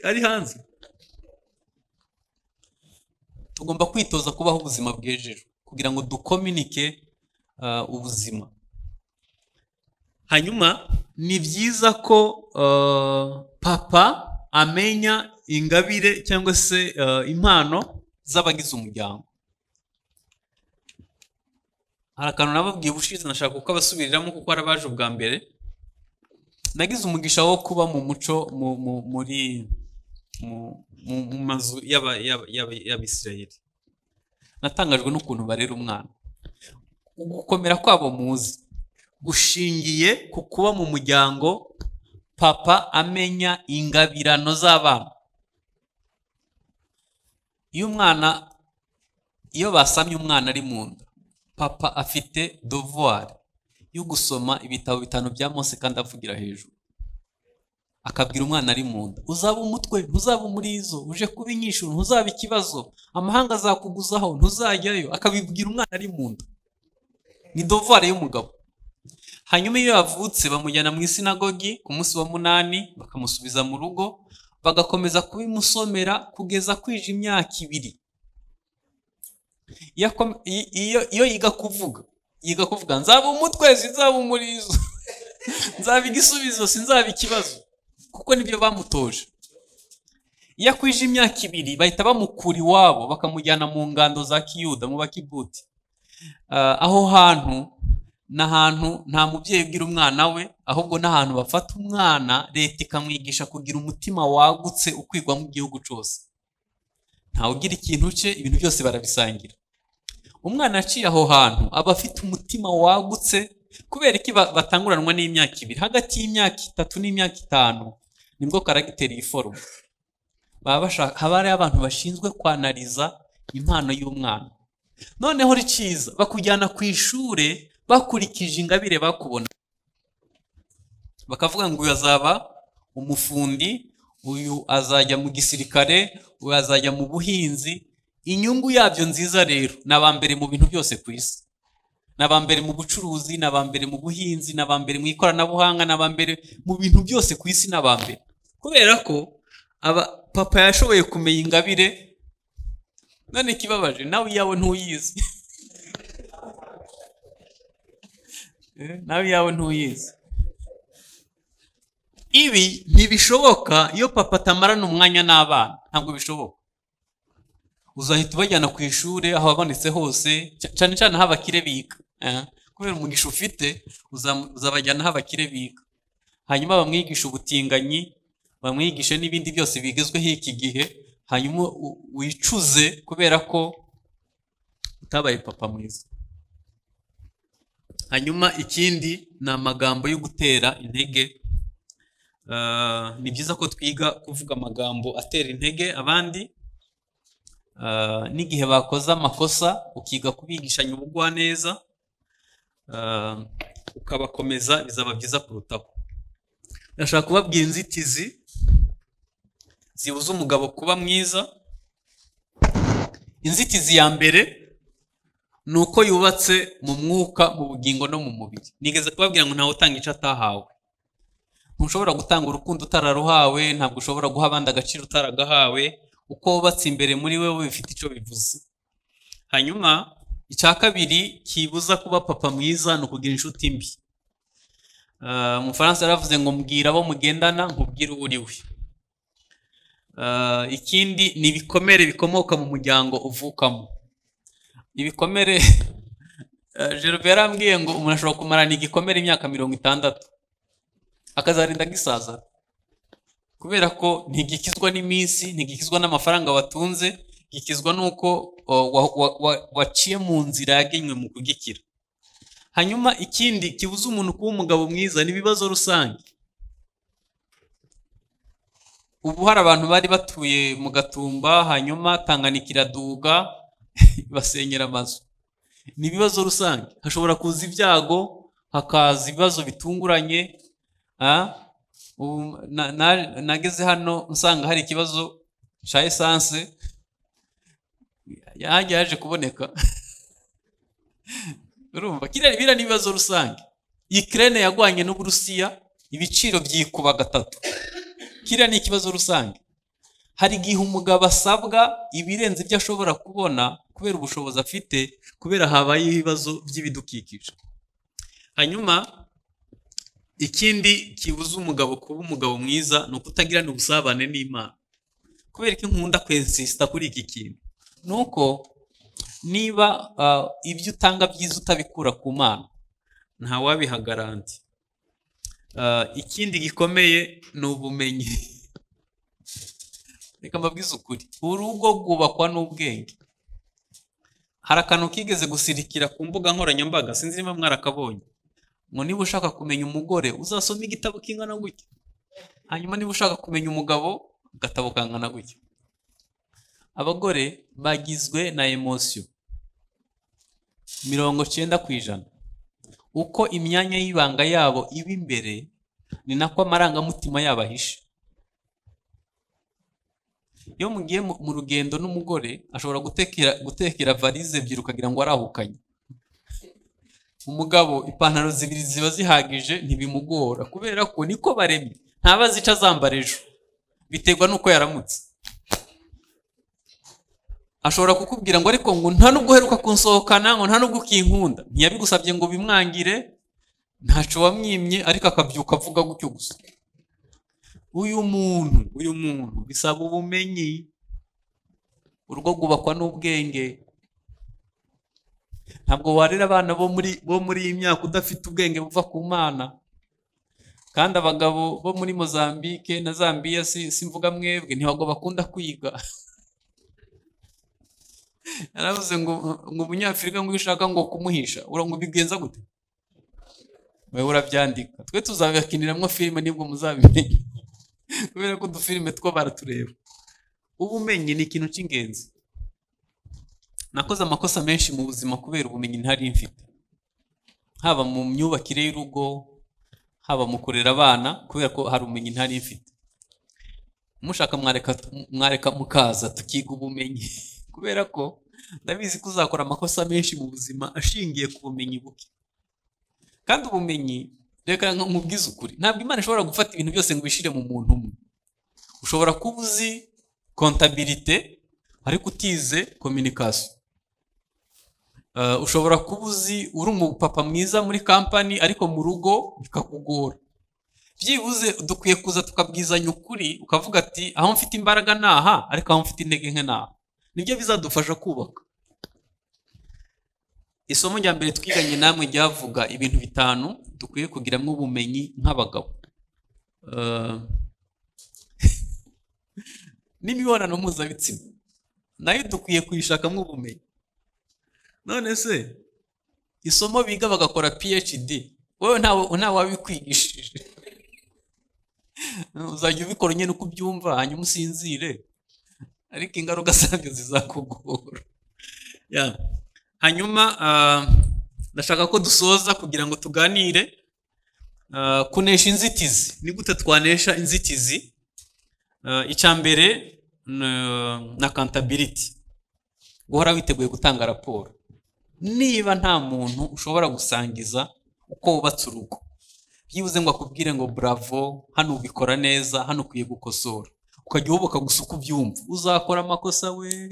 S1: ari hanze. Tugomba kwitoza kubaho ubuzima bwejejwe kugira ngo dukominike ubuzima. Hanyuma ni byiza ko papa amenya ingabire cyangwa se impano z'abagize umuryango. Hari akantu nababwiye ubushize nashaka kuko abasubiriramo kuko arabaje ubwa mbere. Nagize umugisha wo kuba mu muco mu mazu y'Abisirayeli. Natangajwe n'ukuntu barera umwana. Gukomera kwabo muzi gushingiye ku kuba mu muryango papa amenya ingabirano z'abana. Iyo basamye umwana ari mu nda, papa afite devoir yo gusoma ibitabo 5 bya Mose kandi avugira hejuru, akabwira umwana ari mu nda, uzaba umutwe ntuzaba umurizo, uje kuba inyishu ntuzaba ikibazo, amahanga azakuguzaho ntuzajyayo, akabibwira umwana ari mu nda. Ni devoir y'umugabo. Hanyuma iyo yavutse bamujyana mu isinagogi ku munsi wa 8 bakamusubiza mu rugo, bagakomeza kubimusomera kugeza kwije imyaka 2. Iyo yiga kuvuga nzaba umutwe sinzaba umurizo, nzaba igisubizo sinzaba ikibazo, kuko nibyo bamutoje. Iyo kwije imyaka 2 bahita bamukura iwabo bakamujyana mu ngando za Kiyuda mu bakibuti. Aho hantu n'ahantu nta mubyeyi ubwira umwana we, ahubwo n'ahantu bafata umwana leta ikamwigisha kugira umutima wagutse ukwigwa mu gihugu cyose. Ntawe ugira ikintu cye, ibintu byose barabisangira. Umwana aciye aho hantu aba afite umutima wagutse, kubera iki batanguranwa n'imyaka 2. Hagati y'imyaka 3 n'imyaka 5 nibwo karagiteri yiforoma. Haba hari abantu bashinzwe kwanaliza impano y'umwana. Noneho riciza bakujyana ku ishure bakurikije ingabire bakubona. Bakavuga ngo uyu azaba umufundi, uyu azajya mu gisirikare, uyu azajya mu buhinzi. Inyungu yabyo nziza rero nabambere mu bintu byose ku isi, nabambere mu bucuruzi, nabambere mu buhinzi, nabambere mu ikoranabuhanga, nabambere mu bintu byose ku isi, nabambere. Kubera ko papa yashoboye kumenya ingabire. None kibabaje nawe yawe ntuyizi. Nawe yawe ntuyizi. Ibi ntibishoboka iyo papa atamarana umwanya n'abana, ntabwo bishoboka. Uzahita ubajyana ku ishure aho babonetse hose, cyane cyane aho abakire biga. Kubera umugisha ufite uzabajyana aho abakire biga. Hanyuma bamwigisha ubutinganyi, bamwigisha n'ibindi byose bigezweho iki gihe, hanyuma wicuze kubera ko utabaye papa mwiza. Hanyuma ikindi ni amagambo yo gutera intege. Ni byiza ko twiga kuvuga amagambo atera intege abandi. N'igihe bakoze amakosa ukiga kubigishanya ubugwaneza, ukabakomeza, bizaba byiza kurutaho. Ndashaka kubabwira inzitizi zibuza umugabo kuba mwiza. Inzitizi ya mbere ni uko yubatse mu mwuka, mu bugingo no mu mubiri. Nigeze kubabwira ngo ntawe utanga icyo atahawe. Ntushobora gutanga urukundo utararuhawe, ntabwo ushobora guha abandi agaciro utaragahawe. Uko wubatse imbere muri wewe bifite icyo bivuze. Hanyuma icya kabiri kibuza kuba papa mwiza ni ukugira inshuti mbi. Mu Faransa yaravuze ngo mbwira abo mugendana nkubwire uwo uri we. Ikindi ni ibikomere bikomoka mu muryango uvukamo. Ibikomere Gervais yarambwiye ngo umuntu ashobora kumarana igikomere imyaka 60 akazarinda gisaza, kubera ko ntigikizwa n'iminsi, ntigikizwa n'amafaranga watunze, gikizwa nuko waciye mu nzira yagenywe mu kugikira. Hanyuma ikindi kibuza umuntu kuba umugabo mwiza ni ibibazo rusange. ubu hari abantu bari batuye mu Gatumba, hanyuma Tanganyika iraduga basenyera amazu. Ni ibibazo rusange, hashobora kuza ibyago, hakaza ibibazo bitunguranye. Nageze hano nsanga hari ikibazo cya esanse yaje kuboneka. Urumva biriya ni ibibazo rusange. Ukraine yagwanye n'Uburusiya, ibiciro byikuba gatatu. Kiriya ni ikibazo rusange. Hari igihe umugabo asabwa ibirenze ibyo ashobora kubona kubera ubushobozi afite, kubera habaye ibibazo by'ibidukikije. Hanyuma ikindi kibuza umugabo kuba umugabo mwiza ni ukutagirana ubusabane n'Imana. Kubera ko nkunda kwensista kuri iki kintu, nuko niba ibyo utanga byiza utabikura ku Mana, nta wabiha garanti. Ikindi gikomeye ni ubumenyi. Reka mbabwize ukuri, urugo rwubakwa n'ubwenge. Hari akantu kigeze gusirikira ku mbuga nkoranyambaga, sinzi niba mwarakabonye, ngo niba ushaka kumenya umugore uzasoma igitabo kingana gutya, hanyuma niba ushaka kumenya umugabo agatabo kangana gutya. Abagore bagizwe na emotion 90%. Uko imyanya y'ibanga yabo iba imbere, ni nako amarangamutima yabo ahishe. Iyo mugiye mu rugendo n'umugore, ashobora gutekera valize ebyiri ukagira ngo arahukanye. Umugabo ipantaro zibiri ziba zihagije, ntibimugora, kubera ko niko baremye. Ntabazi ico azambara ejo, biterwa nuko yaramutse. Ashobora kukubwira ngo ariko ngo nta nubwo uheruka kunsohokana, ngo nta nubwo ukinkunda. Ntiyabigusabye ngo bimwangire, ntaco wamwimye, ariko akabyuka avuga gutyo gusa. Uyu muntu bisaba ubumenyi. Urugo rwubakwa n'ubwenge. Ntabwo warera abana bo muri iyi myaka udafite ubwenge buva ku Mana. Kandi abagabo bo muri Mozambique na Zambia, simvuga mwebwe, ntibago bakunda kwiga. Yaravuze ngo umunyafrika ngo ushaka ngo kumuhisha, urango bigenza gute? Wewe urabyandika. Twe tuzabikiniramo filime nibwo muzabimenya. Kubera ko dufilime two baratureba. Ubumenyi ni ikintu cy'ingenzi. Nakoze amakosa menshi mu buzima kubera ubumenyi ntari mfite. Haba mu myubakire y'urugo, haba mu kurera abana, kubera ko hari ubumenyi ntari mfite. Mushaka mwareka mukaza tukiga ubumenyi. Kubera ko ndabizi ko uzakora amakosa menshi mu buzima ashingiye ku bumenyi buke. Kandi ubumenyi, reka nkubwize ukuri, ntabwo Imana ishobora gufata ibintu byose ngo bishire mu muntu umwe. Ushobora kuba uzi comptabilité ariko utize communication. Ushobora kuba uzi uri umupapa mwiza muri company ariko mu rugo bikakugora. Byibuze dukwiye kuza tukabwizanya ukuri, ukavuga ati aho mfite imbaraga naha, ariko aho mfite intege nke naha. Nibyo bizadufasha kubaka. Isomo rya mbere twiganye namwe ryavuga ibintu 5 dukwiye kugiramo ubumenyi nk'abagabo. N'imibonano mpuzabitsina nayo dukwiye kuyishakamo ubumenyi. None se isomo biga bagakora PhD, wowe nta wabikwigishije. Uzajya ubikora nyine uko ubyumva, hanyuma usinzire, ariko ingaruka zabyo zizakugora. Hanyuma ndashaka ko dusoza kugira ngo tuganire kunesha inzitizi. Ni gute twanesha inzitizi? Icya mbere na accountability. Guhora witeguye gutanga raporo. Niba nta muntu ushobora gusangiza uko wubatse urugo, byibuze ngo akubwire ngo bravo, hano ubikora neza, hano ukwiye gukosora, ukajya uhubuka gusa uko ubyumva, uzakora amakosa we.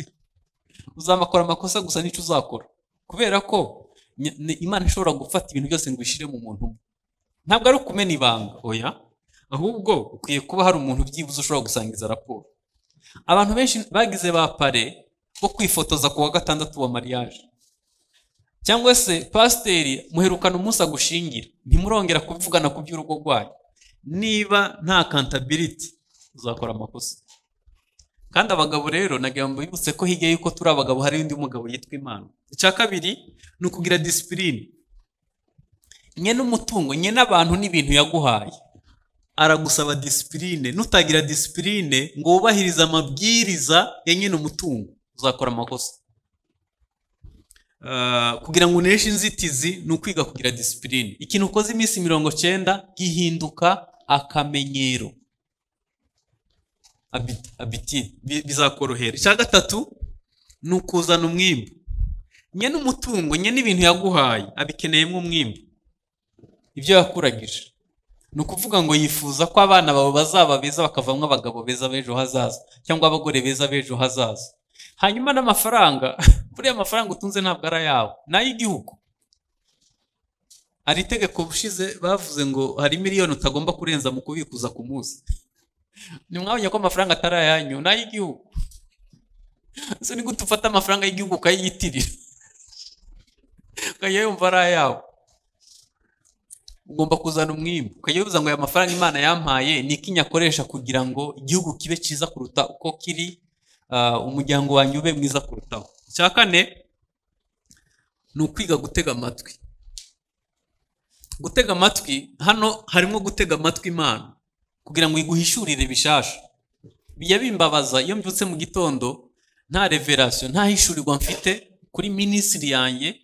S1: Uzamakora amakosa gusa n'icyo uzakora. Kubera ko Imana ishobora gufata ibintu byose ngo bishire mu muntu umwe. Ntabwo ari ukumena ibanga, oya. Ahubwo ukwiye kuba hari umuntu byibuze ushobora gusangiza raporo. Abantu benshi bagize ba pare bo kwifotoza ku wa gatandatu wa mariage. Cyangwa se pasiteri muherukana umunsi agushingira, ntimurongera kuvugana ku by'urugo rwanyu. Niba nta accountability, uzakora amakosa. Kandi abagabo rero nagira ngo bibutse ko hirya yuko turi abagabo hari undi mugabo yitwa Imana. Icya kabiri ni ukugira discipline. Nye n'umutungo, nye n'abantu n'ibintu yaguhaye. aragusaba disipurine. Nutagira disipurine ngo wubahirize amabwiriza ya nyine umutungo, uzakora amakosa. Kugira ngo uneshe inzitizi ni ukwiga kugira disipurine. Ikintu ukoze iminsi 90 gihinduka akamenyero, habitude, bizakorohera. Icya gatatu ni ukuzana umwimbo. Nyene umutungo, nyene ibintu yaguhaye abikeneyemo umwimbo, ibyo yakuragije. Ni ukuvuga ngo yifuza ko abana bawe bazaba beza, bakavamwa abagabo beza b'ejo hazaza, cyangwa abagore beza b'ejo hazaza. Hanyuma n'amafaranga, buriya amafaranga utunze ntabwo ari ayawe, ni ay'igihugu. Hari itegeko bushize bavuze ngo hari miliyoni utagomba kurenza mu kubikuza ku munsi. Nimwabonye ko amafaranga atari ayanyu, ni ay'igihugu. So ni gute ufata amafaranga y'igihugu ukayiyitirira, ukajya yumva ari ayawe? Ugomba kuzana umwimbo, ukajya wibuza ngo aya mafaranga Imana yampaye ni iki nyakoresha kugira ngo igihugu kibe cyiza kuruta uko kiri, umuryango wanyu ube mwiza kurutaho. Icya kane ni ukwiga gutega amatwi. Gutega amatwi hano harimo gutega amatwi Imana kugira ngo iguhishurire bishasha. Bijya bimbabaza iyo mbyutse mu gitondo nta revelation, nta hishurirwa mfite kuri ministry yanjye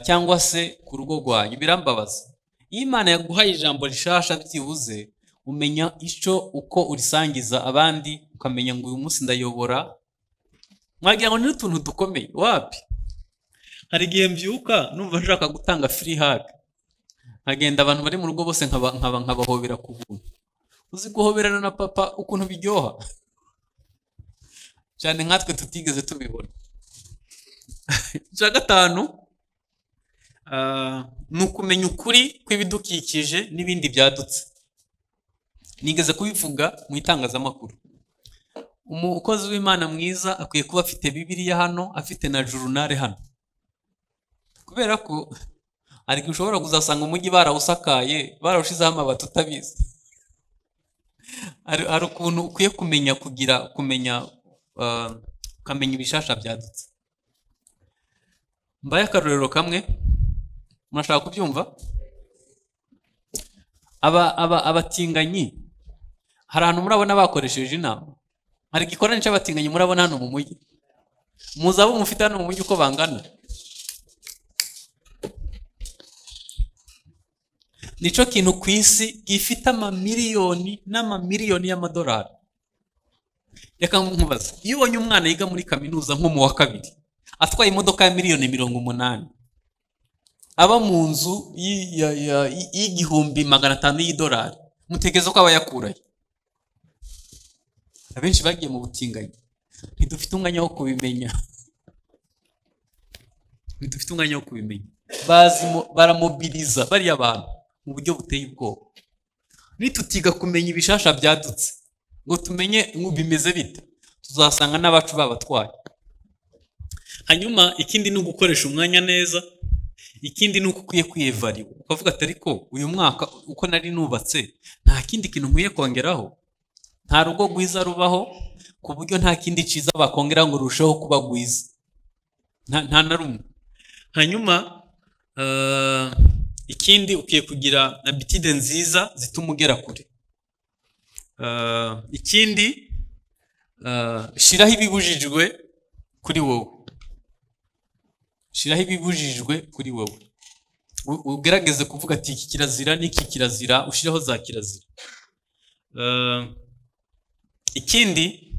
S1: cyangwa se ku rugo rwanyu, birambabaza. Iyo Imana yaguhaye ijambo rishasha byibuze umenya icyo uko urisangiza abandi, ukamenya ngo uyu munsi ndayobora. Mwagira ngo ni utuntu dukomeye wapi? Hari igihe mbyuka numva nshaka gutanga free hug, nkagenda abantu bari mu rugo bose nkabahobera ku buntu. Uzi guhoberana na papa ukuntu biryoha cyane, nkatwe tutigeze tubibona. Icya gatanu ni ukumenya ukuri kw'ibidukikije n'ibindi byadutse. Nigeze kubivuga mu itangazamakuru. Umukozi w'Imana mwiza akwiye kuba afite Bibiliya hano, afite na journal hano, kubera ko ariko ushobora kuzasanga umujyi barawusakaye, barawushizeho amabati utabizi. Ari ukuntu ukwiye kumenya ukamenya ibishasha byadutse. Mbaye akarorero kamwe, murashaka kubyumva? Abatinganyi, hari ahantu murabona bakoresheje inama. Hari igikorane cy'abatinganyi murabona hano mu mujyi. Muzabo mufite hano mu mujyi uko bangana. Nico kintu ku isi gifite amamiliyoni n'amamiliyoni y'amadolari. Reka nkubaza, iyo ubonye umwana yiga muri kaminuza nko mu wa kabiri atwaye imodoka ya miliyoni 80, aba mu nzu y'igihumbi 500 y'idolari, mutegerezo ko aba yakuraye? Abenshi bagiye mu butinganyi, ntidufite umwanya wo kubimenya. Baramobiliza bariya abantu mu buryo buteye ubwoba. Nitutiga kumenya ibishasha byadutse ngo tumenye bimeze bite, tuzasanga n'abacu babatwaye. Hanyuma ikindi ni ugukoresha umwanya neza. Ikindi ni uko ukwiye kwiyevariwa, ukavuga ati ariko uyu mwaka uko nari nubatse nta kindi kintu nkwiye kongeraho. Nta rugo rwiza rubaho ku buryo nta kindi cyiza bakongera ngo rusheho kuba rwiza, nta na rumwe. Hanyuma ikindi ukwiye kugira habitude nziza zituma ugera kure. Ikindi shiraho ibibujijwe kuri wowe. Shiraho ibibujijwe kuri wowe. Ugerageze kuvuga ati iki kirazira n'iki kirazira, ushiraho za kirazira. Ikindi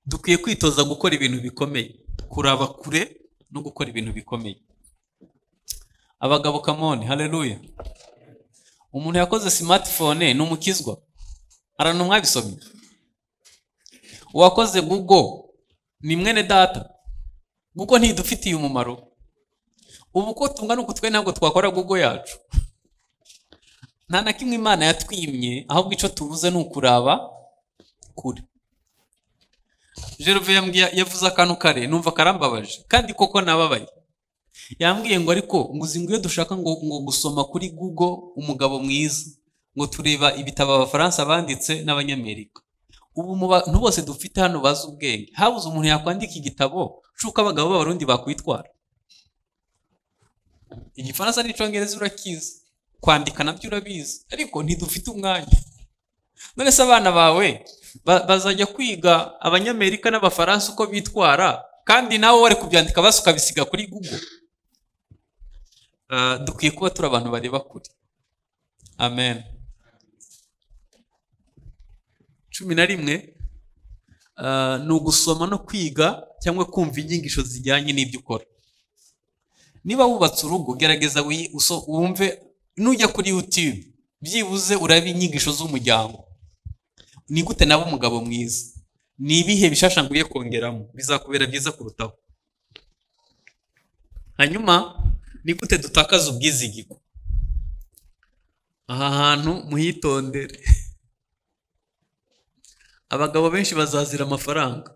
S1: dukwiye kwitoza gukora ibintu bikomeye, kuraba kure no gukora ibintu bikomeye. Abagabo kamone, haleluya. Umuntu yakoze smartphone ni umukizwa. Arantu mwabisomye. Uwakoze Google ni mwene data. Google ntidufitiye umumaro. Ubu ko tungana uko twe ntabwo twakora Google yacu. Nta na kimwe Imana yatwimye, ahubwo icyo tubuze ni ukuraba kure. Jerove yavuze akantu kare numva karambabaje, kandi koko nababaye. Yambwiye ngo ariko nguzi ngo iyo dushaka ngo gusoma kuri Google umugabo mwiza, ngo tureba ibitabo abafaransa banditse n'abanyamerika. Ubu mu bantu bose dufite hano bazi ubwenge, habuze umuntu yakwandika igitabo cuko abagabo b'abarundi bakwitwara. Igifaransa n'icyongereza urakizi, kwandika nabyo urabizi, ariko ntidufite umwanya. None se abana bawe bazajya kwiga Abanyamerika n'Abafaransa uko bitwara, kandi nawe wari kubyandika basi ukabisiga kuri Google? Dukwiye kuba turi abantu bareba kure. Amen. 11 ni ugusoma no kwiga cyangwa kumva inyigisho zijyanye n'ibyo ukora. Niba wubatse urugo, gerageza wumve, nujya kuri YouTube byibuze urabe inyigisho z'umuryango. Ni gute nabo umugabo mwiza? Ni ibihe bishashanguye kongeramo bizakubera byiza kurutaho? Hanyuma ni gute dutakaza ubwizigiko? Aha hantu muhitondere. Abagabo benshi bazazira amafaranga,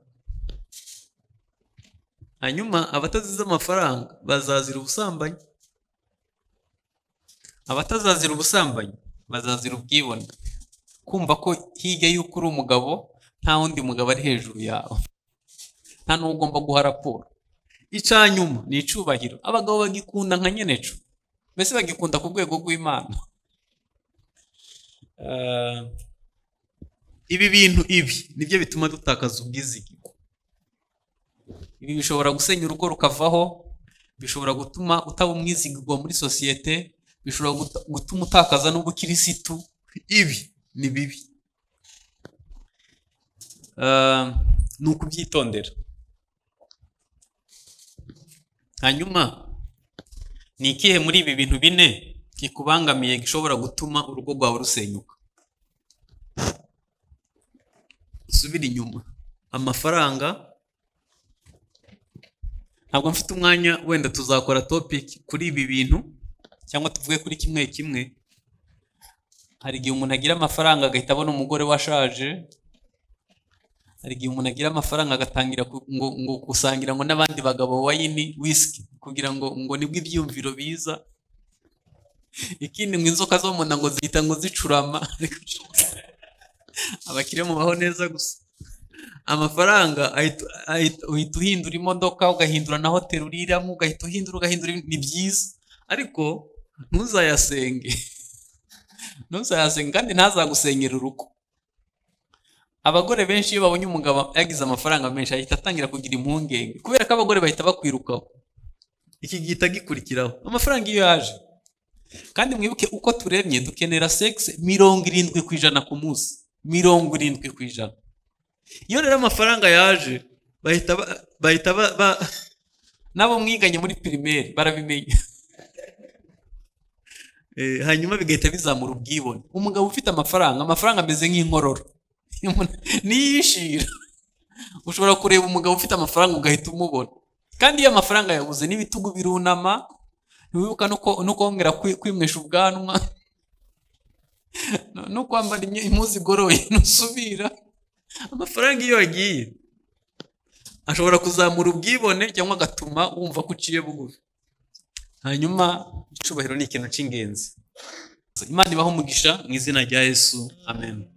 S1: hanyuma abataziza amafaranga bazazira ubusambanyi. Abatazazira ubusambanyi bazazira ubwibone, kumva ko hirya y'uko uri umugabo nta wundi mugabo ari hejuru yawe, nta n'uwo ugomba guha raporo. Icyanyuma ni icubahiro. Abagabo bagikunda nka nyeneco, mbese bagikunda ku rwego rw'Imana. Ibi bintu nibyo bituma dutakaza ubwizigiko. Ibi bishobora gusenya urugo rukavaho, bishobora gutuma utaba umwizigirwa muri sosiyete, bishobora gutuma utakaza n'ubukirisitu. Ibi ni bibi. Ni ukubyitondera. Hanyuma ni ikihe muri ibi bintu 4 kikubangamiye gishobora gutuma urugo rwawe rusenyuka? Subira inyuma. Amafaranga. Ntabwo mfite umwanya, wenda tuzakora topic kuri ibi bintu cyangwa tuvuge kuri kimwe kimwe. Hari igihe umuntu agira amafaranga agahita abona umugore washaje. Hari igihe umuntu agira amafaranga agatangira ngo gusangira ngo n'abandi bagabo wayini, whisky, kugira ngo nibwo ibyumviro biza. Ikindi ngo inzoka zo mu nda ngo zihita ngo zicurama. Abakire mubaho neza gusa. Amafaranga uhita uhindura imodoka, ugahindura na hotel uriramo, ugahita uhindura, ni byiza, ariko ntuzayasenge. Ntuzayasenge kandi ntazagusengera urugo. Abagore benshi iyo babonye umugabo yagize amafaranga menshi ahita atangira kugira impungenge, kubera ko abagore bahita bakwirukaho. Iki gihita gikurikiraho amafaranga iyo yaje. Kandi mwibuke uko turemye, dukenera sex 70% ku munsi. 70%. Iyo rero amafaranga yaje bahita nabo mwiganye muri primaire barabimenya. Hanyuma bigahita bizamura ubwibone. Umugabo ufite amafaranga ameze nk'inkororo, niyishira. Ushobora kureba umugabo ufite amafaranga ugahita umubona, kandi iyo amafaranga yabuze n'ibitugu birunama, ntiwibuka no kongera kwimwesha ubwanwa no kwambara impuzu igoroye nusubira. Amafaranga iyo yagiye ashobora kuzamura ubwibone cyangwa agatuma wumva ko uciye bugufi. Hanyuma icubahiro ni ikintu cy'ingenzi. Imana ibaho umugisha mu izina rya Yesu. Amen.